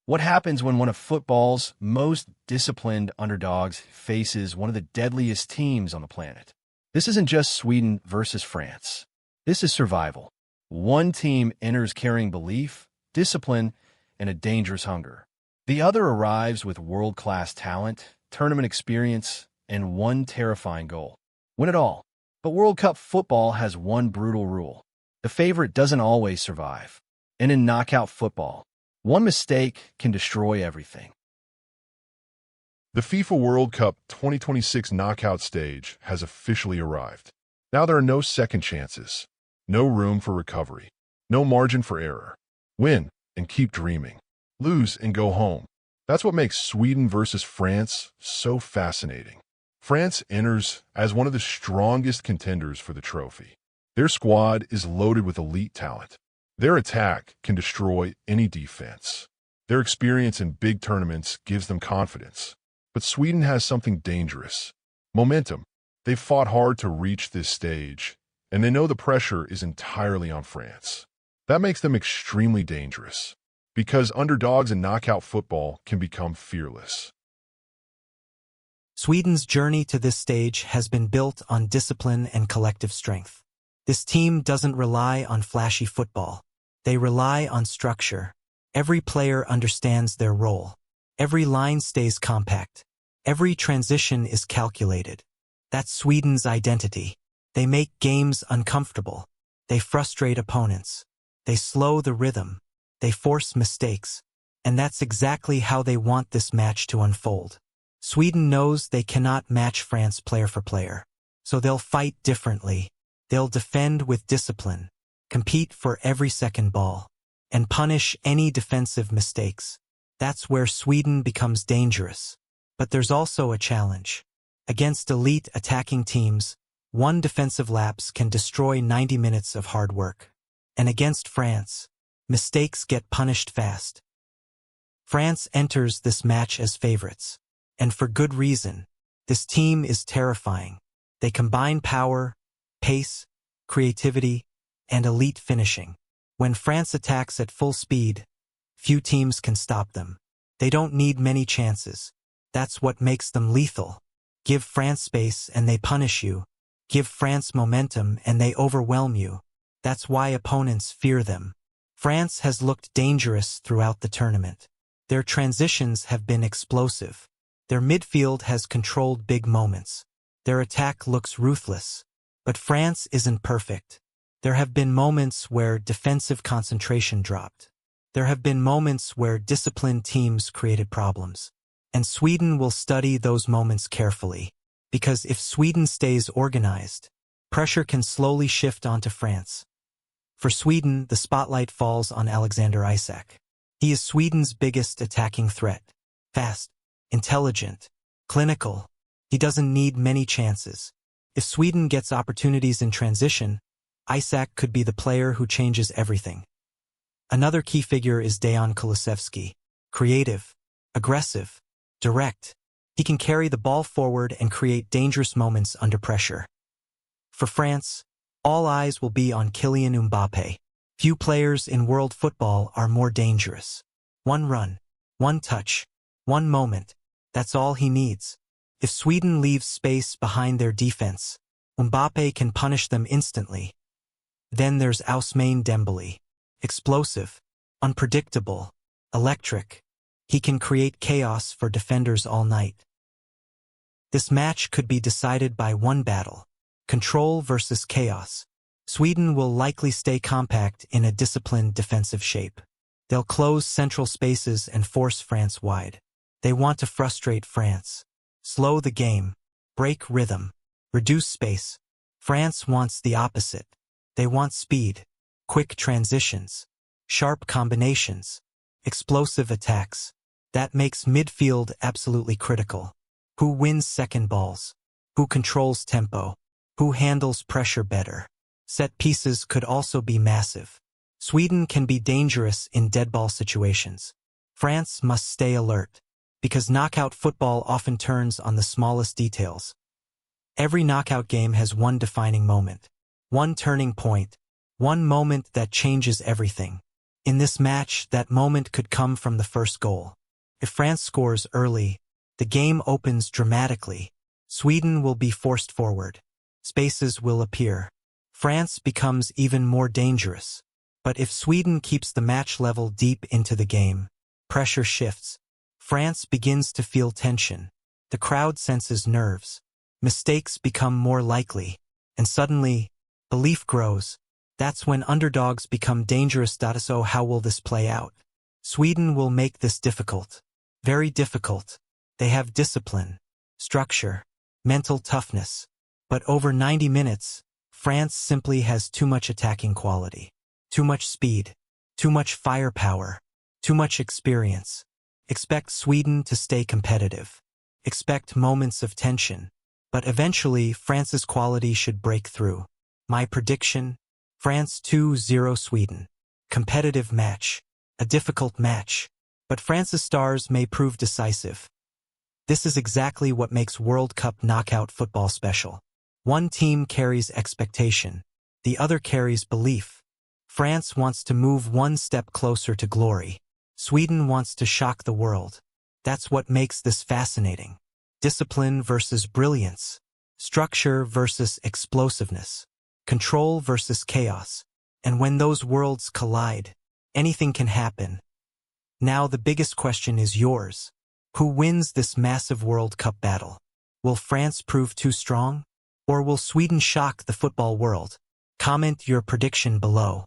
What happens when one of football's most disciplined underdogs faces one of the deadliest teams on the planet? This isn't just Sweden versus France. This is survival. One team enters carrying belief, discipline, and a dangerous hunger. The other arrives with world-class talent, tournament experience, and one terrifying goal: win it all. But World Cup football has one brutal rule: the favorite doesn't always survive. And in knockout football, one mistake can destroy everything. The FIFA World Cup 2026 knockout stage has officially arrived. Now there are no second chances, no room for recovery, no margin for error. Win and keep dreaming. Lose and go home. That's what makes Sweden versus France so fascinating. France enters as one of the strongest contenders for the trophy. Their squad is loaded with elite talent. Their attack can destroy any defense. Their experience in big tournaments gives them confidence. But Sweden has something dangerous: momentum. They've fought hard to reach this stage, and they know the pressure is entirely on France. That makes them extremely dangerous, because underdogs in knockout football can become fearless. Sweden's journey to this stage has been built on discipline and collective strength. This team doesn't rely on flashy football. They rely on structure. Every player understands their role. Every line stays compact. Every transition is calculated. That's Sweden's identity. They make games uncomfortable. They frustrate opponents. They slow the rhythm. They force mistakes. And that's exactly how they want this match to unfold. Sweden knows they cannot match France player for player. So they'll fight differently. They'll defend with discipline, compete for every second ball, and punish any defensive mistakes. That's where Sweden becomes dangerous. But there's also a challenge. Against elite attacking teams, one defensive lapse can destroy 90 minutes of hard work. And against France, mistakes get punished fast. France enters this match as favorites. And for good reason. This team is terrifying. They combine power, pace, creativity, and elite finishing. When France attacks at full speed, few teams can stop them. They don't need many chances. That's what makes them lethal. Give France space and they punish you. Give France momentum and they overwhelm you. That's why opponents fear them. France has looked dangerous throughout the tournament. Their transitions have been explosive. Their midfield has controlled big moments. Their attack looks ruthless. But France isn't perfect. There have been moments where defensive concentration dropped. There have been moments where disciplined teams created problems. And Sweden will study those moments carefully. Because if Sweden stays organized, pressure can slowly shift onto France. For Sweden, the spotlight falls on Alexander Isak. He is Sweden's biggest attacking threat. Fast, intelligent, clinical. He doesn't need many chances. If Sweden gets opportunities in transition, Isak could be the player who changes everything. Another key figure is Dejan Kulusevski. Creative, aggressive, direct. He can carry the ball forward and create dangerous moments under pressure. For France, all eyes will be on Kylian Mbappe. Few players in world football are more dangerous. One run, one touch, one moment. That's all he needs. If Sweden leaves space behind their defense, Mbappe can punish them instantly. Then there's Ousmane Dembele. Explosive, unpredictable, electric. He can create chaos for defenders all night. This match could be decided by one battle: control versus chaos. Sweden will likely stay compact in a disciplined defensive shape. They'll close central spaces and force France wide. They want to frustrate France. Slow the game, break rhythm, reduce space. France wants the opposite. They want speed, quick transitions, sharp combinations, explosive attacks. That makes midfield absolutely critical. Who wins second balls? Who controls tempo? Who handles pressure better? Set pieces could also be massive. Sweden can be dangerous in deadball situations. France must stay alert, because knockout football often turns on the smallest details. Every knockout game has one defining moment, one turning point, one moment that changes everything. In this match, that moment could come from the first goal. If France scores early, the game opens dramatically. Sweden will be forced forward. Spaces will appear. France becomes even more dangerous. But if Sweden keeps the match level deep into the game, pressure shifts. France begins to feel tension. The crowd senses nerves. Mistakes become more likely. And suddenly, belief grows. That's when underdogs become dangerous. So how will this play out? Sweden will make this difficult. Very difficult. They have discipline, structure, mental toughness. But over 90 minutes, France simply has too much attacking quality. Too much speed. Too much firepower. Too much experience. Expect Sweden to stay competitive. Expect moments of tension. But eventually, France's quality should break through. My prediction? France 2-0 Sweden. Competitive match. A difficult match. But France's stars may prove decisive. This is exactly what makes World Cup knockout football special. One team carries expectation. The other carries belief. France wants to move one step closer to glory. Sweden wants to shock the world. That's what makes this fascinating. Discipline versus brilliance. Structure versus explosiveness. Control versus chaos. And when those worlds collide, anything can happen. Now the biggest question is yours. Who wins this massive World Cup battle? Will France prove too strong? Or will Sweden shock the football world? Comment your prediction below.